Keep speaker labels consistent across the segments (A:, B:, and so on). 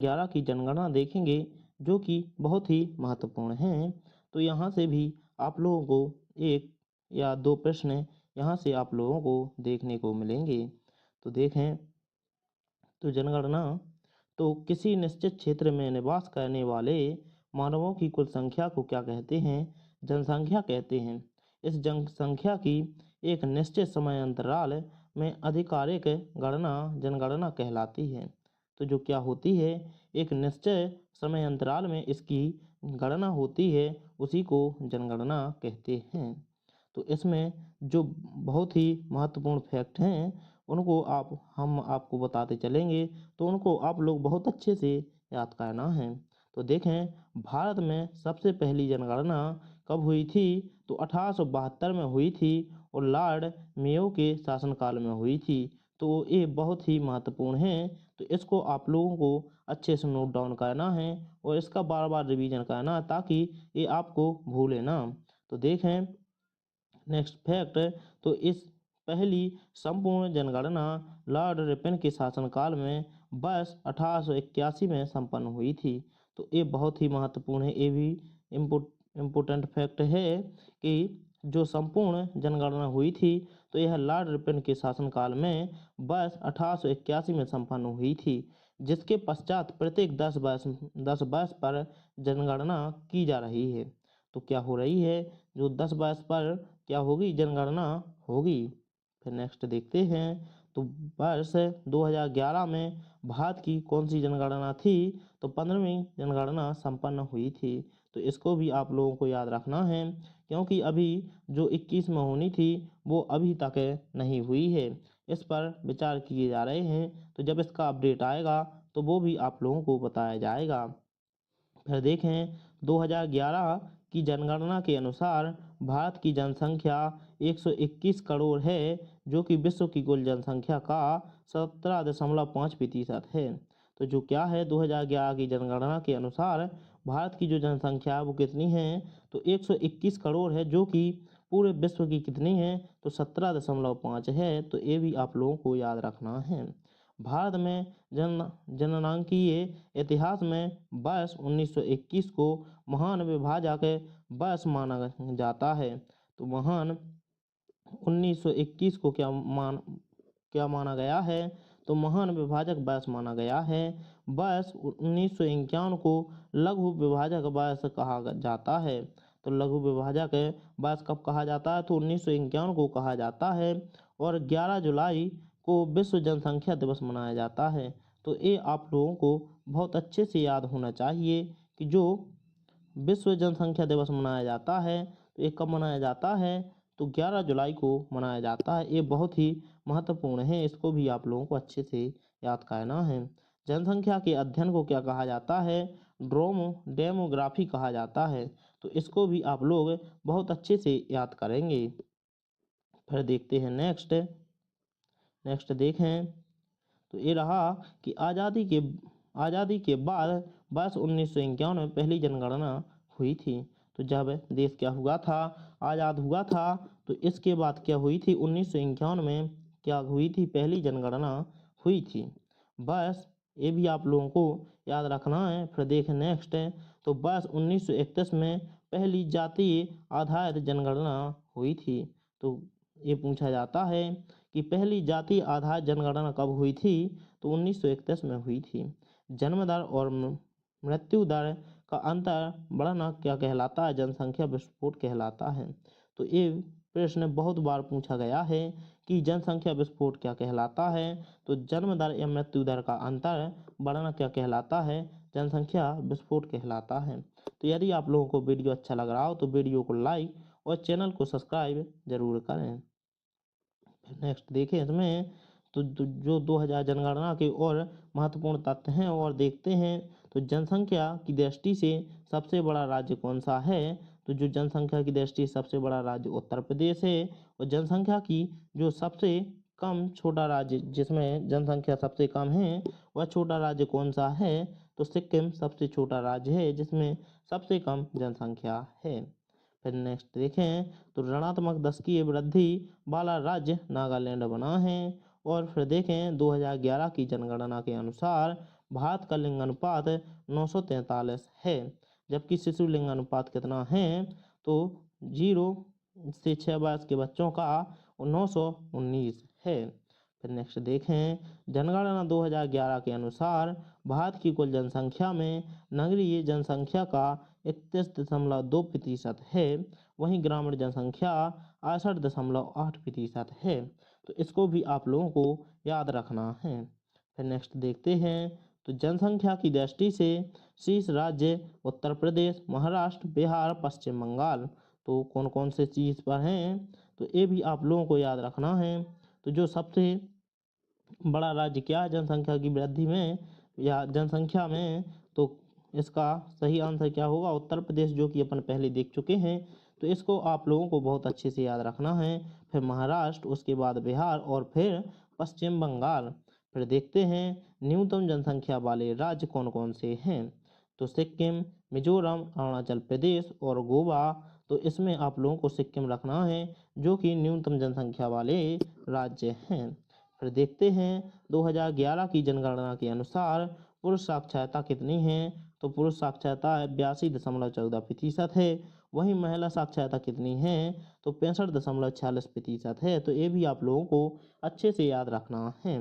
A: 11 की जनगणना देखेंगे जो कि बहुत ही महत्वपूर्ण है। तो यहाँ से भी आप लोगों को 1 या 2 प्रश्न यहाँ से आप लोगों को देखने को मिलेंगे। तो देखें, तो जनगणना तो किसी निश्चित क्षेत्र में निवास करने वाले मानवों की कुल संख्या को क्या कहते हैं? जनसंख्या कहते हैं। इस जनसंख्या की एक निश्चित समय अंतराल में आधिकारिक गणना जनगणना कहलाती है। तो जो क्या होती है, एक निश्चित समय अंतराल में इसकी गणना होती है, उसी को जनगणना कहते हैं। तो इसमें जो बहुत ही महत्वपूर्ण फैक्ट हैं, उनको हम आपको बताते चलेंगे, तो उनको आप लोग बहुत अच्छे से याद करना है। तो देखें, भारत में सबसे पहली जनगणना कब हुई थी? तो 1872 में हुई थी और लॉर्ड मेयो के शासनकाल में हुई थी। तो ये बहुत ही महत्वपूर्ण है। तो इसको आप लोगों को अच्छे से नोट डाउन करना है और इसका बार बार रिवीजन करना है ताकि ये आपको भूले ना। तो देखें, नेक्स्ट फैक्ट, तो इस पहली संपूर्ण जनगणना लॉर्ड रिपन के शासनकाल में वर्ष 1881 में संपन्न हुई थी। तो ये बहुत ही महत्वपूर्ण है। ये भी इम्पोर्टेंट फैक्ट है कि जो संपूर्ण जनगणना हुई थी, तो यह लॉर्ड रिपन के शासनकाल में वर्ष 1881 में संपन्न हुई थी, जिसके पश्चात प्रत्येक 10 वर्ष पर जनगणना की जा रही है। तो क्या हो रही है, जो 10 वर्ष पर क्या होगी, जनगणना होगी। फिर नेक्स्ट देखते हैं, तो वर्ष 2011 में भारत की कौन सी जनगणना थी? तो 15वीं जनगणना संपन्न हुई थी। तो इसको भी आप लोगों को याद रखना है, क्योंकि अभी जो 21 में होनी थी वो अभी तक नहीं हुई है। इस पर विचार किए जा रहे हैं, तो जब इसका अपडेट आएगा तो वो भी आप लोगों को बताया जाएगा। फिर देखें, 2011 की जनगणना के अनुसार भारत की जनसंख्या 121 करोड़ है, जो कि विश्व की कुल जनसंख्या का 17.5% है। तो जो क्या है, 2011 की जनगणना के अनुसार भारत की जो जनसंख्या है वो कितनी है? तो 121 करोड़ है, जो कि पूरे विश्व की कितनी है? तो 17.5 है। तो ये भी आप लोगों को याद रखना है। भारत में जननांकीय इतिहास में वर्ष 1921 को महान विभाजक वर्ष माना जाता है। तो महान 1921 को क्या माना गया है? तो महान विभाजक वर्ष माना गया है। वर्ष 1951 को लघु विभाजक वर्ष कहा जाता है। तो लघु विभाजक वर्ष कब कहा जाता है? तो 1951 को कहा जाता है। और 11 जुलाई को विश्व जनसंख्या दिवस मनाया जाता है। तो ये आप लोगों को बहुत अच्छे से याद होना चाहिए कि जो विश्व जनसंख्या दिवस मनाया जाता है, तो ये कब मनाया जाता है? तो 11 जुलाई को मनाया जाता है। ये बहुत ही महत्वपूर्ण है, इसको भी आप लोगों को अच्छे से याद करना है। जनसंख्या के अध्ययन को क्या कहा जाता है? डेमोग्राफी कहा जाता है। तो इसको भी आप लोग बहुत अच्छे से याद करेंगे। फिर देखते हैं नेक्स्ट देखें, तो ये रहा कि आज़ादी के बाद वर्ष 1951 में पहली जनगणना हुई थी। तो जब देश क्या हुआ था, आज़ाद हुआ था, तो इसके बाद क्या हुई थी, 1951 में क्या हुई थी, पहली जनगणना हुई थी। बस ये भी आप लोगों को याद रखना है। फिर देखें नेक्स्ट, तो वर्ष 1931 में पहली जातीय आधारित जनगणना हुई थी। तो ये पूछा जाता है कि पहली जातीय आधारित जनगणना कब हुई थी? तो 1931 में हुई थी। जन्म दर और मृत्यु दर का अंतर बढ़ना क्या कहलाता है? जनसंख्या विस्फोट कहलाता है। तो ये प्रश्न बहुत बार पूछा गया है कि जनसंख्या विस्फोट क्या कहलाता है? तो जन्म दर या मृत्यु दर का अंतर बढ़ना क्या कहलाता है? जनसंख्या विस्फोट कहलाता है। तो यदि आप लोगों को वीडियो अच्छा लग रहा हो तो वीडियो को लाइक और चैनल को सब्सक्राइब जरूर करें। नेक्स्ट देखें, इसमें तो जो 2000 जनगणना के और महत्वपूर्ण तथ्य हैं और देखते हैं। तो जनसंख्या की दृष्टि से सबसे बड़ा राज्य कौन सा है? तो जो जनसंख्या की दृष्टि से सबसे बड़ा राज्य उत्तर प्रदेश है। और जनसंख्या की जो सबसे कम छोटा राज्य, जिसमें जनसंख्या सबसे कम है, वह छोटा राज्य कौन सा है? तो सिक्किम सबसे छोटा राज्य है, जिसमें सबसे कम जनसंख्या है। फिर नेक्स्ट देखें, तो ऋणात्मक 10 की वृद्धि वाला राज्य नागालैंड बना है। और फिर देखें, 2011 की जनगणना के अनुसार भारत का लिंगानुपात 943 है, जबकि शिशु लिंगानुपात कितना है तो 0 से 6 वर्ष के बच्चों का 919 है। फिर नेक्स्ट देखें, जनगणना 2011 के अनुसार भारत की कुल जनसंख्या में नगरीय जनसंख्या का 31.2% है, वहीं ग्रामीण जनसंख्या 68.8% है। तो इसको भी आप लोगों को याद रखना है। फिर नेक्स्ट देखते हैं, तो जनसंख्या की दृष्टि से शीर्ष राज्य उत्तर प्रदेश, महाराष्ट्र, बिहार, पश्चिम बंगाल। तो कौन कौन से चीज़ पर हैं तो ये भी आप लोगों को याद रखना है। तो जो सबसे बड़ा राज्य क्या है जनसंख्या की वृद्धि में या जनसंख्या में, तो इसका सही आंसर क्या होगा, उत्तर प्रदेश, जो कि अपन पहले देख चुके हैं। तो इसको आप लोगों को बहुत अच्छे से याद रखना है। फिर महाराष्ट्र, उसके बाद बिहार और फिर पश्चिम बंगाल। फिर देखते हैं न्यूनतम जनसंख्या वाले राज्य कौन कौन से हैं। तो सिक्किम, मिजोरम, अरुणाचल प्रदेश और गोवा। तो इसमें आप लोगों को सिक्किम रखना है, जो कि न्यूनतम जनसंख्या वाले राज्य हैं। फिर देखते हैं 2011 की जनगणना के अनुसार पुरुष साक्षरता कितनी है। तो पुरुष साक्षरता 82.14% है, वहीं महिला साक्षरता कितनी है तो 65.46% है। तो ये भी आप लोगों को अच्छे से याद रखना है।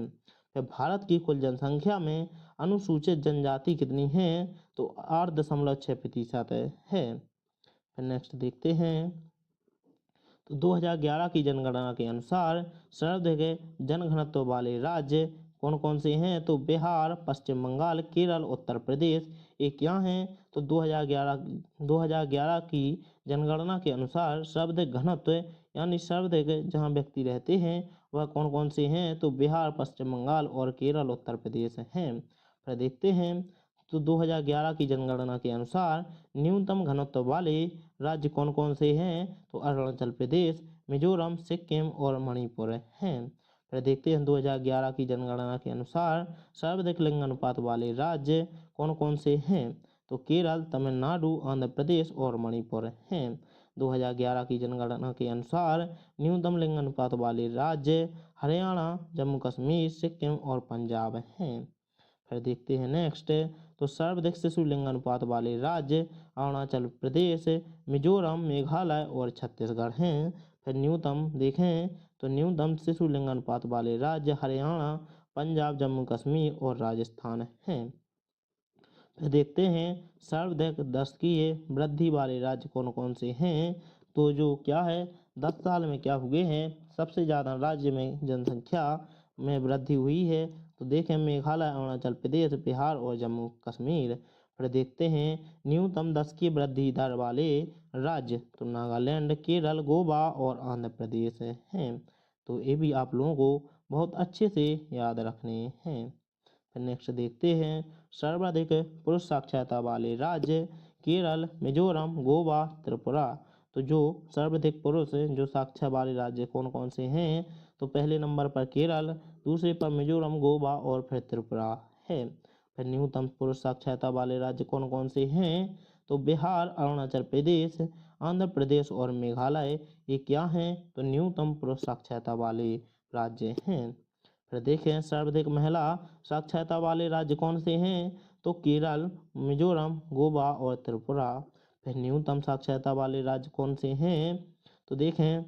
A: फिर भारत की कुल जनसंख्या में अनुसूचित जनजाति कितनी है तो 8.6% है। फिर नेक्स्ट देखते हैं, तो 2011 की जनगणना के अनुसार सर्वाधिक जनघनत्व वाले राज्य कौन कौन से हैं। तो बिहार, पश्चिम बंगाल, केरल, उत्तर प्रदेश, ये क्या हैं। तो 2011 की जनगणना के अनुसार सर्वाधिक घनत्व यानी सर्वाधिक जहाँ व्यक्ति रहते हैं वह कौन कौन से हैं। तो बिहार, पश्चिम बंगाल और केरल, उत्तर प्रदेश हैं। फिर देखते हैं, तो 2011 की जनगणना के अनुसार न्यूनतम घनत्व वाले राज्य कौन कौन से हैं। तो अरुणाचल प्रदेश, मिजोरम, सिक्किम और मणिपुर हैं। फिर देखते हैं 2011 की जनगणना के अनुसार सर्वाधिक लिंगानुपात वाले राज्य कौन कौन से हैं। तो केरल, तमिलनाडु, आंध्र प्रदेश और मणिपुर हैं। 2011 की जनगणना के अनुसार न्यूनतम लिंगानुपात वाले राज्य हरियाणा, जम्मू कश्मीर, सिक्किम और पंजाब हैं। फिर देखते हैं नेक्स्ट, तो सर्वाधिक शिशु लिंगानुपात वाले राज्य अरुणाचल प्रदेश, मिजोरम, मेघालय और छत्तीसगढ़ हैं। फिर न्यूनतम देखें, तो न्यूनतम शिशु लिंगानुपात वाले राज्य हरियाणा, पंजाब, जम्मू कश्मीर और राजस्थान हैं। फिर देखते हैं सर्वाधिक दशकीय वृद्धि वाले राज्य कौन कौन से हैं। तो जो क्या है 10 साल में क्या हुए हैं सबसे ज़्यादा राज्य में जनसंख्या में वृद्धि हुई है। तो देखें मेघालय, अरुणाचल प्रदेश, बिहार और जम्मू कश्मीर। फिर देखते हैं न्यूनतम दशकीय वृद्धि दर वाले राज्य, तो नागालैंड, केरल, गोवा और आंध्र प्रदेश हैं। तो ये भी आप लोगों को बहुत अच्छे से याद रखने हैं। फिर नेक्स्ट देखते हैं सर्वाधिक पुरुष साक्षरता वाले राज्य केरल, मिजोरम, गोवा, त्रिपुरा। तो जो सर्वाधिक पुरुष जो साक्षर वाले राज्य कौन कौन से हैं। तो पहले नंबर पर केरल, दूसरे पर मिजोरम, गोवा और फिर त्रिपुरा है। फिर न्यूनतम पुरुष साक्षरता वाले राज्य कौन कौन से हैं। तो बिहार, अरुणाचल प्रदेश, आंध्र प्रदेश और मेघालय, ये क्या हैं तो न्यूनतम पुरुष साक्षरता वाले राज्य हैं। फिर देखें सर्वाधिक महिला साक्षरता वाले राज्य कौन से हैं। तो केरल, मिजोरम, गोवा और त्रिपुरा। फिर न्यूनतम साक्षरता वाले राज्य कौन से हैं। तो देखें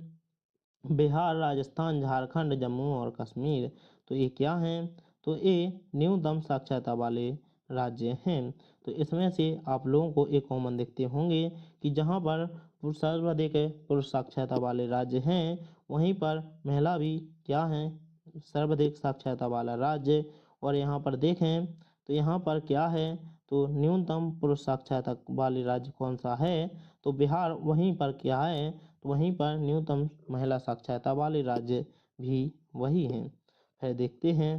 A: बिहार, राजस्थान, झारखंड, जम्मू और कश्मीर। तो ये क्या हैं तो ये न्यूनतम साक्षरता वाले राज्य हैं। तो इसमें से आप लोगों को एक कॉमन देखते होंगे कि जहाँ पर सर्वाधिक पुरुष साक्षरता वाले राज्य हैं वहीं पर महिला भी क्या हैं सर्वाधिक साक्षरता वाला राज्य। और यहाँ पर देखें तो यहाँ पर क्या है तो न्यूनतम पुरुष साक्षरता वाले राज्य कौन सा है। तो बिहार, वहीं पर क्या है तो वहीं पर न्यूनतम महिला साक्षरता वाले राज्य भी वही हैं। फिर देखते हैं,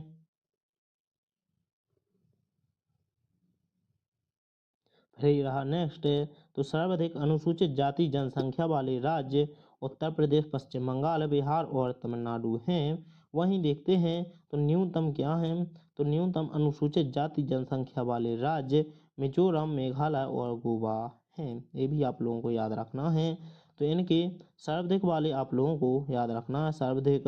A: फिर रहा नेक्स्ट, तो सर्वाधिक अनुसूचित जाति जनसंख्या वाले राज्य उत्तर प्रदेश, पश्चिम बंगाल, बिहार और तमिलनाडु हैं। वहीं देखते हैं तो न्यूनतम क्या है तो न्यूनतम अनुसूचित जाति जनसंख्या वाले राज्य मिजोरम, मेघालय और गोवा हैं। ये भी आप लोगों को याद रखना है। तो इनके सर्वाधिक वाले आप लोगों को याद रखना है, सर्वाधिक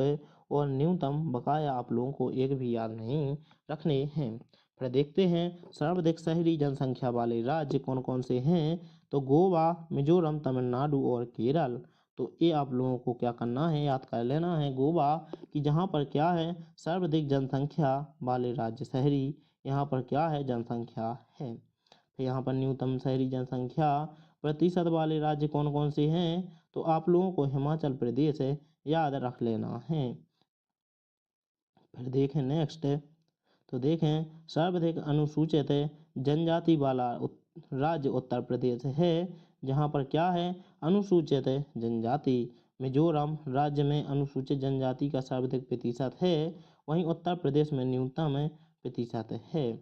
A: और न्यूनतम बकाया आप लोगों को एक भी याद नहीं रखने हैं। फिर देखते हैं सर्वाधिक शहरी जनसंख्या वाले राज्य कौन कौन से हैं। तो गोवा, मिजोरम, तमिलनाडु और केरल। तो ये आप लोगों को क्या करना है, याद कर लेना है गोवा कि जहाँ पर क्या है सर्वाधिक जनसंख्या वाले राज्य शहरी, यहाँ पर क्या है जनसंख्या है। फिर यहाँ पर न्यूनतम शहरी जनसंख्या प्रतिशत वाले राज्य कौन कौन से हैं। तो आप लोगों को हिमाचल प्रदेश याद रख लेना है। फिर देखें नेक्स्ट, तो देखें सर्वाधिक अनुसूचित जनजाति वाला राज्य उत्तर प्रदेश है, जहाँ पर क्या है अनुसूचित जनजाति। मिजोरम राज्य में अनुसूचित जनजाति का सर्वाधिक प्रतिशत है, वहीं उत्तर प्रदेश में न्यूनतम प्रतिशत है।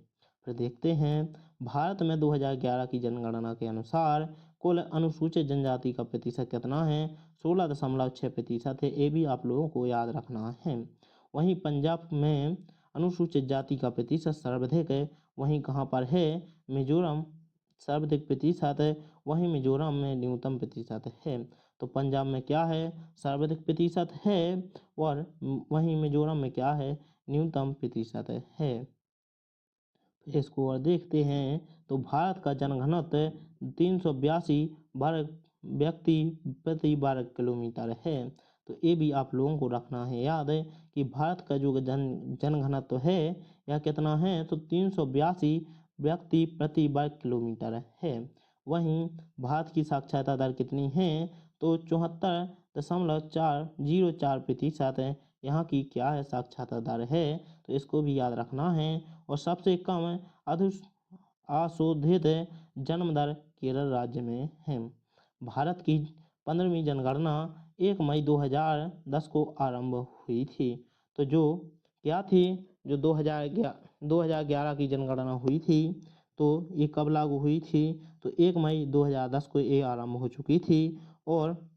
A: फिर देखते हैं भारत में 2011 की जनगणना के अनुसार कुल अनुसूचित जनजाति का प्रतिशत कितना है, 16.6% है। ये भी आप लोगों को याद रखना है। वहीं पंजाब में अनुसूचित जाति का प्रतिशत सर्वाधिक है, वहीं कहाँ पर है मिजोरम सर्वाधिक प्रतिशत है, वहीं मिजोरम में न्यूनतम प्रतिशत है। तो पंजाब में क्या है सर्वाधिक प्रतिशत है और वहीं मिजोरम में क्या है न्यूनतम प्रतिशत है। इसको और देखते हैं तो भारत का जनघनत्व 382 वर्ग व्यक्ति प्रति वर्ग किलोमीटर है। तो ये भी आप लोगों को रखना है याद है कि भारत का जो जनघनत्व है यह कितना है, तो 382 व्यक्ति प्रति वर्ग किलोमीटर है। वहीं भारत की साक्षरता दर कितनी है, तो 74.404% है यहाँ की क्या है साक्षरता दर है। तो इसको भी याद रखना है। और सबसे कम अशोधित जन्म दर केरल राज्य में है। भारत की 15वीं जनगणना 1 मई 2010 को आरंभ हुई थी। तो जो क्या थी, जो 2011 की जनगणना हुई थी, तो ये कब लागू हुई थी, तो 1 मई 2010 को ये आरंभ हो चुकी थी। और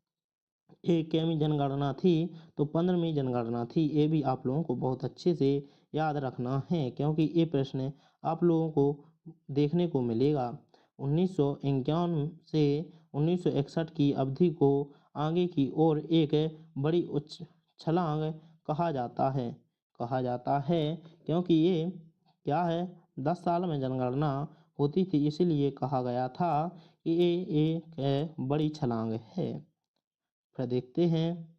A: ये केवीं जनगणना थी, तो 15वीं जनगणना थी। ये भी आप लोगों को बहुत अच्छे से याद रखना है, क्योंकि ये प्रश्न आप लोगों को देखने को मिलेगा। 1951 से 1961 की अवधि को आगे की ओर एक बड़ी उच्च छलांग कहा जाता है, क्योंकि ये क्या है 10 साल में जनगणना होती थी, इसीलिए कहा गया था कि ये एक बड़ी छलांग है। फिर देखते हैं